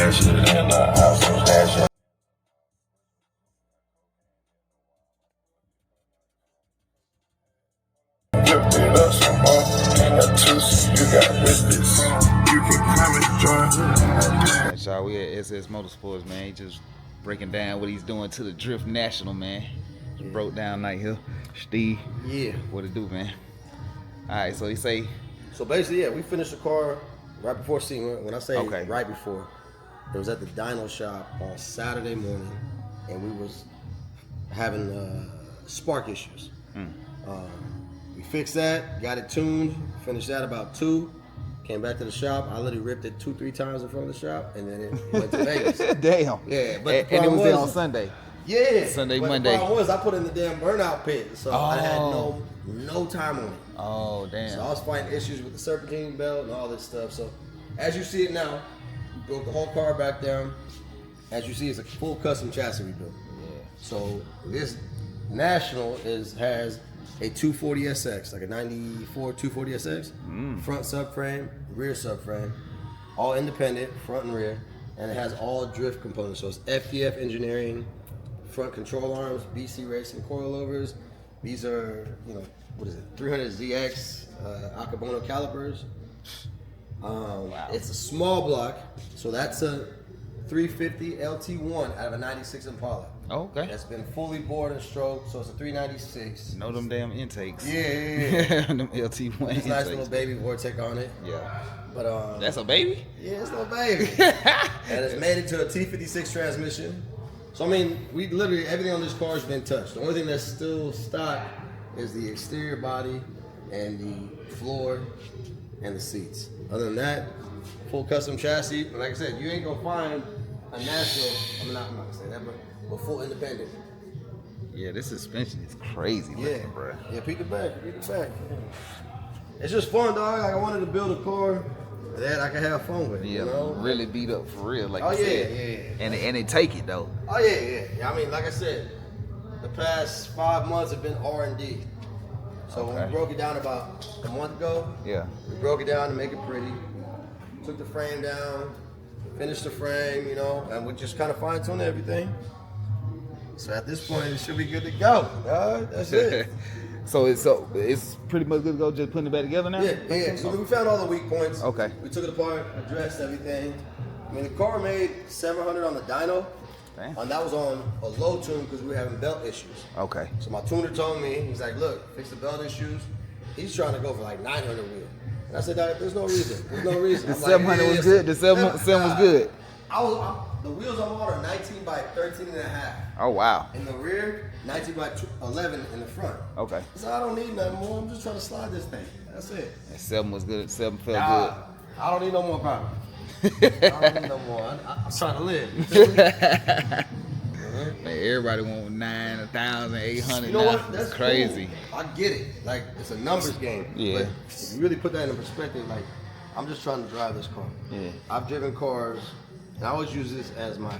cash it in the house, I'm stashing. Flip it up some more, and a two-seat, you got this. You can come and join. Y'all, we at SS Motorsports, man. He just breaking down what he's doing to the Drift National, man. Just broke down right here. Steve. Yeah. What it do, man? All right, so he say. So basically, yeah, we finished the car right before Simi. When I say okay. right before, it was at the dyno shop on Saturday morning, and we was having spark issues. We fixed that, got it tuned, finished that about 2. Came back to the shop. I literally ripped it 2-3 times in front of the shop, and then it went to Vegas. Damn. Yeah, but and it was there on Sunday. Yeah. Sunday, but Monday. The problem was I put in the damn burnout pit, so I had no time on it. Oh, damn. So I was fighting issues with the serpentine belt and all this stuff. So as you see it now, we broke the whole car back down. As you see, it's a full custom chassis we built. Yeah. So this National has a 240SX, like a 94 240SX, front subframe, rear subframe, all independent, front and rear, and it has all drift components. So it's FDF engineering, front control arms, BC racing coilovers. These are, 300ZX Akabono calipers. Wow. It's a small block, so that's a 350 LT1 out of a 96 Impala. Oh, okay. That's been fully bored and stroked, so it's a 396. Know them damn intakes. Yeah. Them LT1 It's intakes. a nice little baby Vortec on it. Yeah. But That's a baby? yeah, it's a little baby. And it's made into a T56 transmission. So I mean, we literally everything on this car has been touched. The only thing that's still stock is the exterior body and the floor and the seats. Other than that, full custom chassis. And like I said, you ain't gonna find a National. I'm not gonna say that, but full independent. Yeah, this suspension is crazy, looking, bro. Yeah, peek it back. It's just fun, dog. Like I wanted to build a car that I can have fun with. Yeah, you know? really beat up for real, like Oh, you said. yeah. And they take it though. Oh yeah. I mean, like I said, the past 5 months have been R&D. So when we broke it down about a month ago, Yeah. we broke it down to make it pretty. Took the frame down, finished the frame, and we just kind of fine-tuned everything. So at this point, it should be good to go. That's it. So it's pretty much good to go. Just putting it back together now. Yeah. So we found all the weak points. Okay. We took it apart, addressed everything. I mean, the car made 700 on the dyno. Damn. And that was on a low tune because we were having belt issues. Okay. So my tuner told me, he's like, look, fix the belt issues. He's trying to go for like 900 wheel. And I said, there's no reason. The 700 was good. The 7 was good. The wheels I'm on are 19 by 13 and a half. Oh wow. In the rear, 19 by 11 in the front. Okay. So I don't need nothing more. I'm just trying to slide this thing. That's it. And 7 was good. 7 felt I don't need no more power. I don't need no more. I'm trying to live. Man, everybody want 9, 1,800. You know what? That's crazy. Cool. I get it. Like, it's a numbers game. Yeah. But if you really put that in perspective, like, I'm just trying to drive this car. Yeah. I've driven cars, and I always use this as my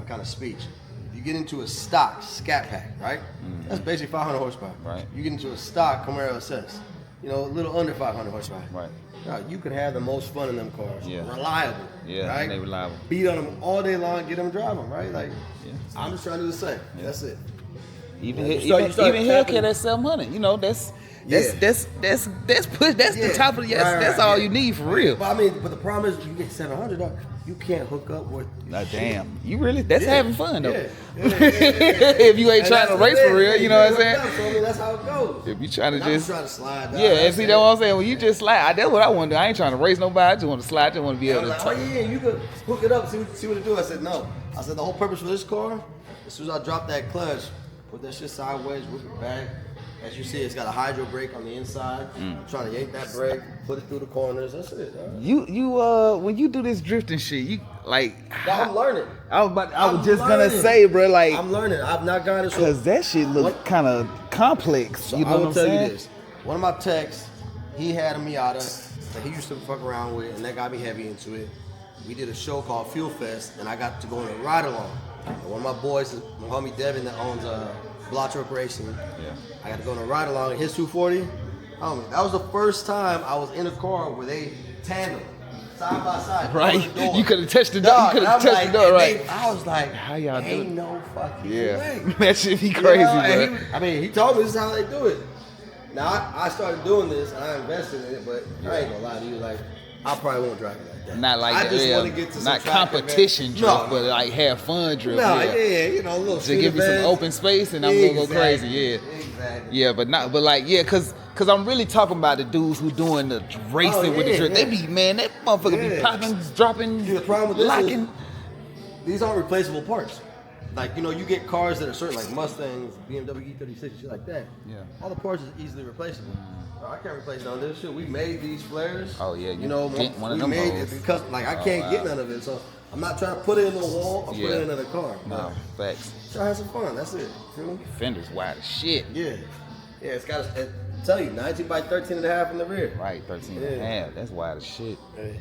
kind of speech. If you get into a stock Scat Pack, right? Mm-hmm. That's basically 500 horsepower. Right. You get into a stock Camaro SS, a little under 500 horsepower. Right. Now, you could have the most fun in them cars. Yeah. Reliable. Yeah, right? they reliable. Beat on them all day long, get them driving, right? Like, Yeah. I'm just trying to do the same. Yeah. That's it. Even You start Hellcat at 700. That's the top of the that's all you need for real. But I mean, the problem is you get 700, you can't hook up with. Damn, you really? That's having fun though. Yeah. If you ain't trying to race for real, you know what I'm saying? So, I mean, that's how it goes. If you trying to I'm just trying to slide. Yeah, and see that's what I'm saying. When you just slide, that's what I want to do. I ain't trying to race nobody. I just want to slide. I just want to be able to. Like, you could hook it up, see what it do. I said no. I said the whole purpose for this car, as soon as I drop that clutch, put that shit sideways, whip it back. As you see, it's got a hydro brake on the inside. I'm trying to yank that brake, put it through the corners. That's it. You when you do this drifting shit, you like. I'm learning. I was just gonna say, bro, like I'm learning. I've not gotten it. Cause that shit look kind of complex. So you know I will what I'm tell saying? you this. One of my techs, he had a Miata that he used to fuck around with, and that got me heavy into it. We did a show called Fuel Fest, and I got to go on a ride along. And one of my boys, my homie Devin, that owns Block Truck Racing. Yeah. I got to go on a ride along in his 240. That was the first time I was in a car where they tandem. side by side. Right. on the door. You could have touched the door. Dog, You could and have I'm touched like, the door, and right? I was like, How y'all do ain't it? no fucking Yeah. way. That shit be You crazy, know, and bro. I mean, he told me this is how they do it. Now, I started doing this, and I invested in it, but I ain't gonna lie to you, like, I probably won't drive it like that. Not like I that. just Yeah. want to get to some Not track competition event. drift, No, but like have fun drift. no, yeah. you know, a little To give me some open space and I'm gonna go crazy, yeah. Exactly. Yeah, but like, yeah, cause I'm really talking about the dudes who doing the racing with the yeah, drift. yeah. They be, man, that motherfucker be Yeah. popping, dropping, See, the problem with this locking. is these aren't replaceable parts. Like, you know, you get cars that are certain, like Mustangs, BMW E36, shit like that. Yeah. All the parts is easily replaceable. Bro, I can't replace none of this shit. We made these flares. Oh, yeah, You know, dent one of we them made hoes. it because, like, I can't wow. get none of it. So I'm not trying to put it in the wall or put it in another car. No, facts. Try to have some fun. That's it. Feel me? Fender's wide as shit. Yeah. Yeah, it's got to tell you, 19 by 13 and a half in the rear. Right, 13 and a Yeah. half. That's wide as shit. Hey.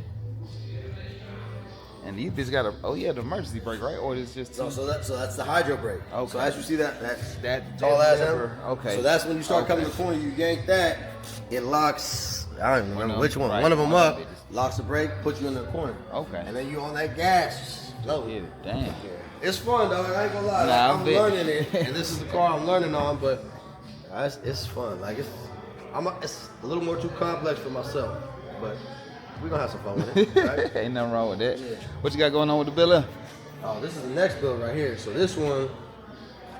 And these bitches got the emergency brake, right? Or it's just No, so that's the hydro brake. Okay. So as you see that that tall ass lever. hammer. Okay. So that's when you start Okay. coming to the corner, you yank that, it locks. I don't even remember which one. Right. One of them One of up, them locks the brake, puts you in the corner. Okay. And then you on that gas. Slow. Yeah, damn. It's fun though. I ain't gonna lie. Nah, Like, I I'm bet. learning it, and this is the car I'm learning on. But it's fun. Like it's a little more too complex for myself. But we're gonna have some fun with it. Right? Ain't nothing wrong with that. Yeah. What you got going on with the Billa? Oh, this is the next build right here. So this one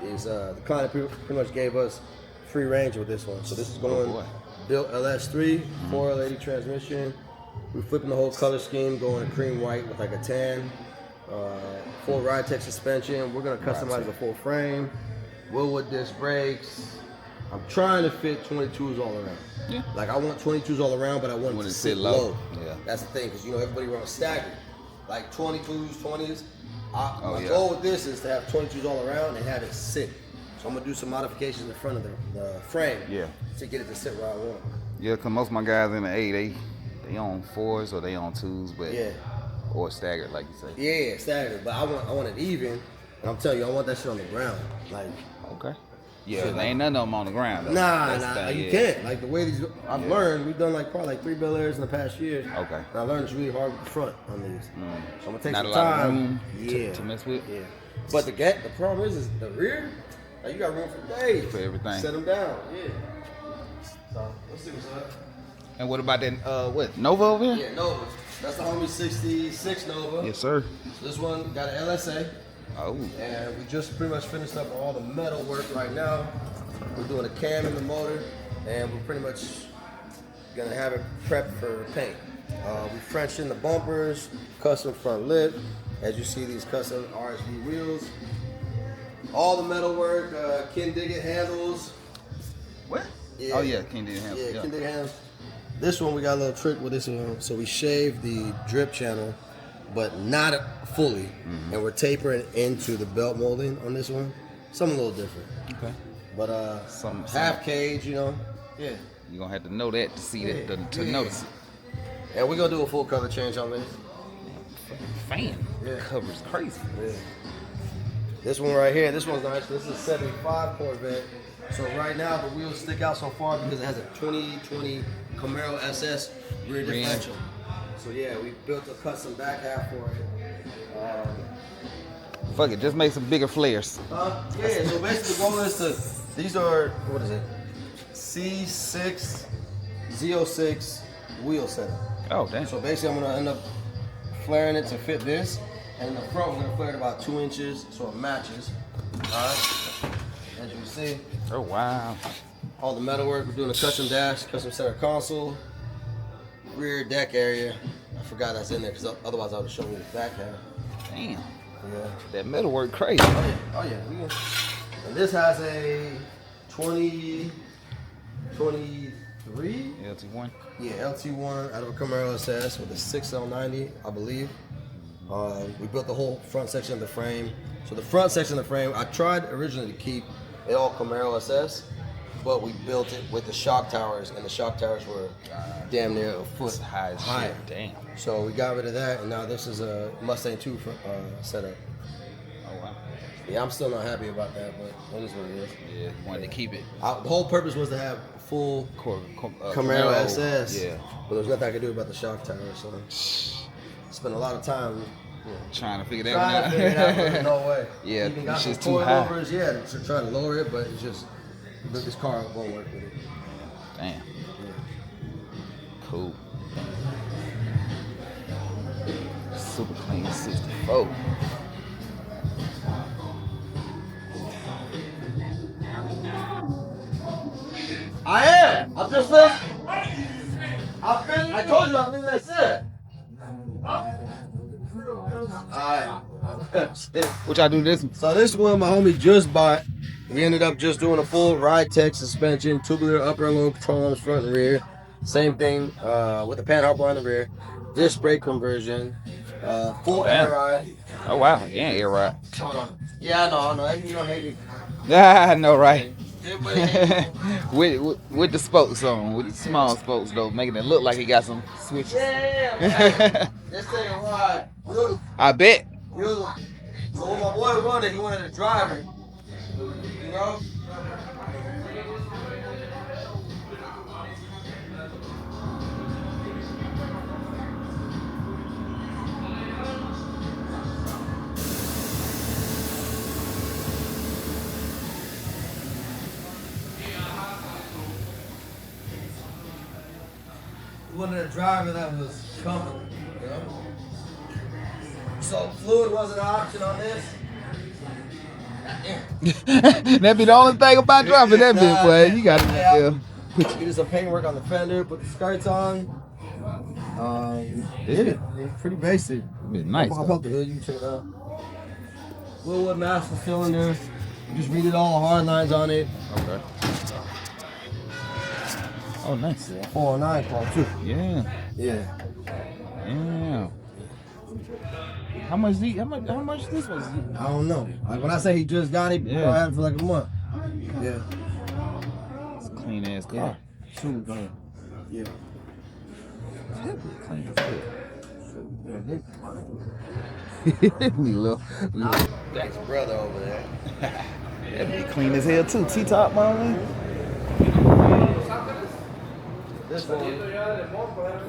is the client pretty much gave us free range with this one. So this is going boy. built LS3, 480 transmission. We're flipping the whole color scheme, going cream white with like a tan. Full ride tech suspension. We're gonna customize the full frame. Willwood disc brakes. I'm trying to fit 22s all around. Yeah. Like I want 22s all around, but I want it to sit low. Yeah. That's the thing, because you know everybody runs staggered. Like 22s, 20s. My yeah. goal with this is to have 22s all around and have it sit. So I'm gonna do some modifications in front of the frame. Yeah. To get it to sit where I want. Yeah, cause most of my guys in the A, they on 4s or they on 2s, but Yeah. or staggered like you say. Yeah, staggered. But I want it even. And I'm telling you, I want that shit on the ground. Like Okay. Yeah, Shit, there ain't none of them on the ground though. Nah, That's the thing, you yeah. can't. Like the way these, I've learned, we've done like probably like 3 Bel Airs in the past year. Okay. And I learned it's really hard with the front on these. So I'm gonna take Not some a lot of time. room Yeah. to mess with. Yeah. But the problem is the rear. Like you got room for days. For everything. Set them down. Yeah. So let's see what's up. And what about that? What Nova over here? Yeah, Nova. That's the homie 66 Nova. Yes, sir. So this one got an LSA. Oh. And we just pretty much finished up all the metal work right now. We're doing a cam in the motor, and we're pretty much gonna have it prepped for paint. We Frenched in the bumpers, custom front lip. As you see, these custom RSV wheels. All the metal work, Ken Diggett handles. What? Yeah. Oh yeah, King did handle. Yeah, Ken Diggett handles. This one we got a little trick with this one. So we shaved the drip channel, but not fully, and we're tapering into the belt molding on this one. Something a little different. Okay. But Some half cage, you know. Yeah. You're gonna have to know that to see that to Yeah. notice it. And we're gonna do a full color change on this. Fan Yeah. covers crazy. Yeah. This one right here, this one's nice. This is a 75 Corvette. So right now the wheels stick out so far because it has a 2020 Camaro SS rear differential. So yeah, we built a custom back half for it. Fuck it, just make some bigger flares. Yeah, so basically the goal is to, these are, what is it? C6 Z06 wheel setup. Oh damn. So basically I'm gonna end up flaring it to fit this. And in the front we're gonna flare it about 2 inches so it matches. Alright. As you can see, Oh wow. all the metal work, we're doing a custom dash, custom center console, rear deck area. I forgot that's in there because otherwise I would have shown you the back half. Damn. Yeah. That metal work crazy. Oh yeah, oh yeah. And this has a 2023. LT1. Yeah, LT1 out of a Camaro SS with a 6L90, I believe. We built the whole front section of the frame. So the front section of the frame, I tried originally to keep it all Camaro SS, but we built it with the shock towers, and the shock towers were damn near a foot High as high. shit. Damn. So we got rid of that, and now this is a Mustang 2 setup. Oh wow. Yeah, I'm still not happy about that, but that is what it is. Yeah, wanted to keep it. The whole purpose was to have full Camaro Camaro. SS. Yeah. But there's nothing I could do about the shock tower, so spent a lot of time Trying to figure that trying one to out. figure it out. But there's no way. Yeah, Even got it's some just too high. coilovers, yeah, to try to lower it, but it's just this car won't work with it. Damn. Cool. Super clean 64. I am. I'm just I told you I'm leaving that set. Alright. What y'all do this one? So this one my homie just bought. We ended up just doing a full ride tech suspension, tubular upper aluminum control on the front and rear. Same thing with the panhard on the rear. Disc brake conversion. Full air ride. Oh wow, yeah, air ride. Hold on. Yeah, I know. You don't hate it. Yeah, I know, right? with the spokes on, with the small spokes though, making it look like he got some switches. Yeah, this thing a ride. I bet. So when my boy wanted, he wanted to drive it. You know? He wanted a driver that was comfortable, you know? So fluid wasn't an option on this. That be the only thing about dropping that bit, boy. You got it. Yeah. We did some paintwork on the fender, put the skirts on. Did it. It's pretty basic. Be nice. Pop up the hood, you can check it out. Willwood master cylinder. Just redid all the hard lines on it. Okay. Oh, nice. 409 part too. Yeah. Yeah. Yeah. How much this was? I don't know. Like when I say he just got it, Yeah. I had it for like a month. Yeah. It's a clean ass car. Yeah. Super clean. Yeah. Clean as hell. little. That's brother over there. That be clean as hell too. T-top, man. This one,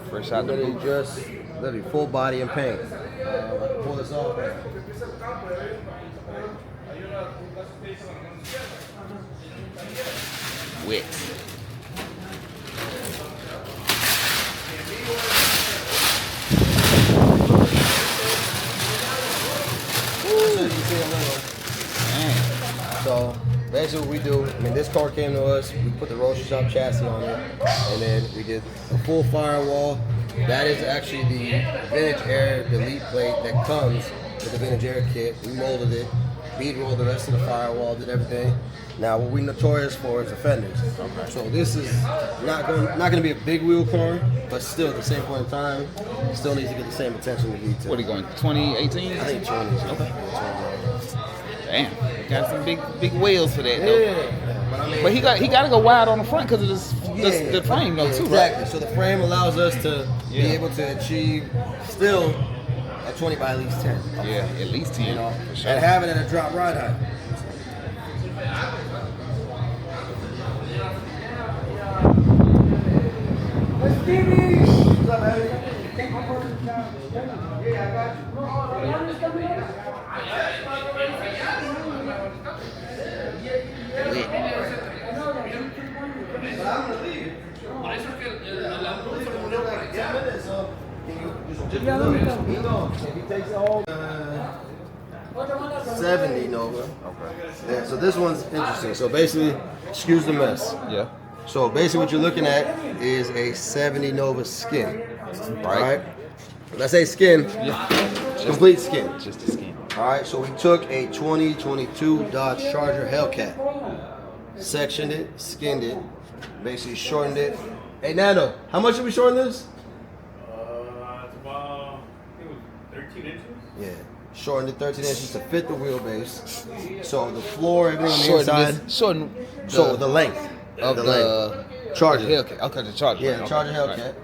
Fresh out the literally boot. just literally full body and paint. I can pull this off. Wet. Dang. So basically what we do, I mean this car came to us, we put the Roaster Shop chassis on it, and then we did a full firewall. That is actually the Vintage Air delete plate that comes with the Vintage Air kit. We molded it, bead rolled the rest of the firewall, did everything. Now what we're notorious for is the fenders. Okay. So this is not going to be a big wheel car, but still at the same point in time, still needs to get the same attention to detail. What are you going? 2018? I think 20. Okay. Damn. Got some big wheels for that though. Yeah. But I mean, But he got to go wide on the front because of the frame though too, exactly. right? So the frame allows us to be able to achieve still a 20 by at least 10. Yeah, at least 10. You know, for sure. and have it at a drop ride height. Stevie! What's up, baby? If he takes the whole 70 Nova. Okay. Yeah, so this one's interesting. So basically, excuse the mess. Yeah. So basically what you're looking at is a 70 Nova skin. Right? When I say skin, complete skin. Just the skin. Alright, so we took a 2022 Dodge Charger Hellcat, sectioned it, skinned it, basically shortened it. Hey Nano, how much did we shorten this? It's about, I think it was 13 inches. Yeah, shortened it 13 inches to fit the wheelbase. So the floor, everything on the inside. Shorten So the length of the length. Charger. Hellcat. Okay, the Charger. Yeah, the Okay, Charger right. Hellcat.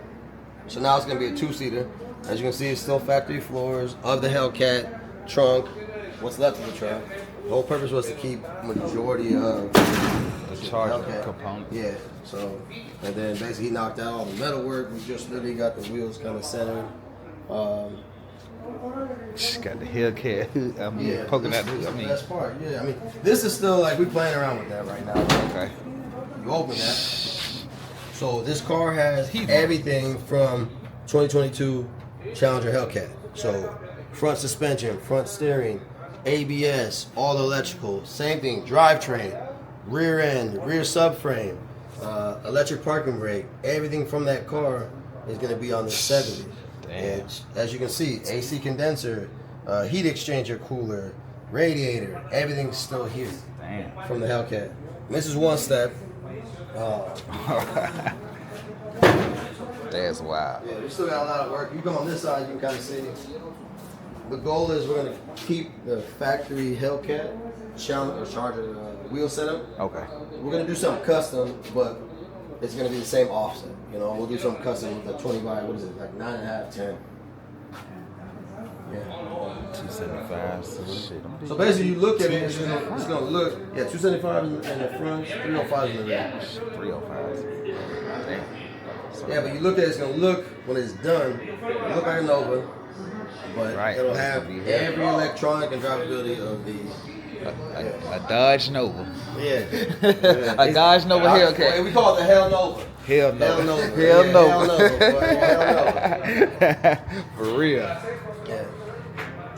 So now it's gonna be a two-seater. As you can see, it's still factory floors of the Hellcat trunk. What's left of the trunk. The whole purpose was to keep majority of The charger Hellcat. component. Yeah. So, and then basically he knocked out all the metal work. We just literally got the wheels kind of centered. Got the Hellcat hood. I mean, poking out the hood. I The mean, best part. Yeah. I mean, this is still like we playing around with that right now. okay. You open that. So this car has everything from 2022 Challenger Hellcat. So front suspension, front steering, ABS, all electrical. Same thing, drivetrain, rear end, rear subframe, electric parking brake. Everything from that car is going to be on the 70. And as you can see, AC condenser, heat exchanger cooler, radiator, everything's still here. Damn. From the Hellcat. This is one step. That's wild. Yeah, we still got a lot of work. You go on this side, you can kind of see. The goal is we're going to keep the factory Hellcat Charger wheel setup. Okay. We're going to do something custom, but it's going to be the same offset. You know, we'll do something custom with a 20 by, what is it, like 9.5, 10. Yeah. 275. So shit. So basically, you look at it, it's gonna look, 275 in the front, 305 in the rear. 305. Damn. So, Yeah, but you look at it, it's gonna look, when it's done, it'll look like a Nova, but Right. it'll It's have gonna be here. every electronic and drivability of the, a Dodge Nova. yeah. A Dodge Nova Hellcat. We call it the Hell Nova. Hell no. Hell Nova. Hell Yeah, no. Hell Nova, boy. Hell Nova. For real. Yeah,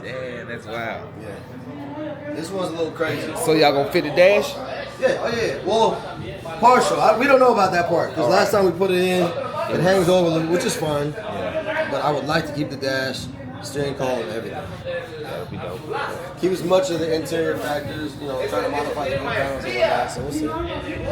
Damn, that's wild. yeah. This one's a little crazy. So y'all gonna fit the dash? Yeah, oh yeah. Well, partial. We don't know about that part because last time we put it in, it hangs over a little, which is fine. But I would like to keep the dash, steering column, and everything. That would be dope. Keep as much of the interior factors, you know, try to modify the ground and whatnot. So we'll see.